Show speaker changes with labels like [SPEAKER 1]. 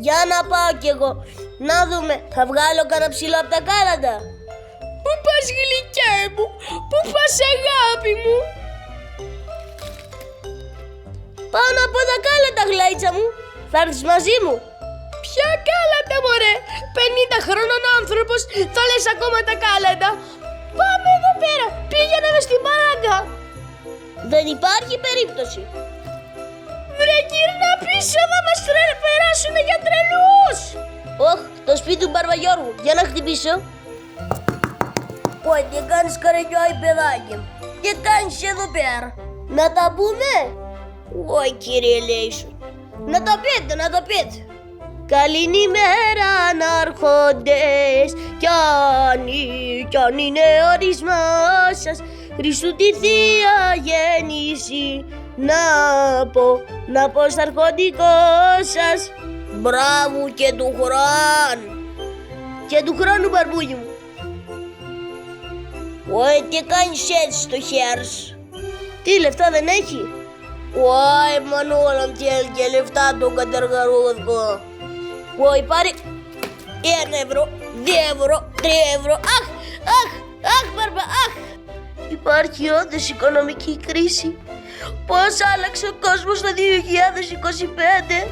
[SPEAKER 1] Για να πάω κι εγώ. Να δούμε, θα βγάλω κανένα ψηλό από τα κάλαντα.
[SPEAKER 2] Πού πας γλυκιά μου, πού πας αγάπη μου?
[SPEAKER 1] Πάνω από τα κάλαντα, γλάιτσα μου. Θα έρθεις μαζί μου?
[SPEAKER 2] Ποια κάλαντα μωρέ, 50 χρόνων άνθρωπος, θα λες ακόμα τα κάλαντα? Πάμε εδώ πέρα, πήγαινε με στην παράγκα.
[SPEAKER 1] Δεν υπάρχει περίπτωση.
[SPEAKER 2] Βρε γύρνα πίσω, θα μας περάσουνε για τρελούς.
[SPEAKER 1] Όχ, το σπίτι του Μπαρβαγιώργου, για να χτυπήσω. Ω, τι κάνεις καραγιόι παιδάκι μου? Τι κάνεις εδώ πέρα? Να τα πούμε? Ω, κύριε Λέησον. Να τα πείτε. Καληνημέρα ανάρχοντες, κι αν είναι ορισμό σας, Χριστού τη Θεία Γέννηση, να πω στα αρχοντικό σας. Μπράβο και του χρόνου. Και του χρόνου, μπαρμπούλι μου. Ωι, τι κάνεις έτσι στο χέρι σου? Τι λεφτά δεν έχει? Ωι, Μανούλα μου, τι έλεγε λεφτά το κατεργαρούδικο. Ωι, πάρε 1 ευρώ, 2 ευρώ, 3 ευρώ. Αχ, μπαρμπα, αχ. Υπάρχει όντως οικονομική κρίση. Πώς άλλαξε ο κόσμος το 2025.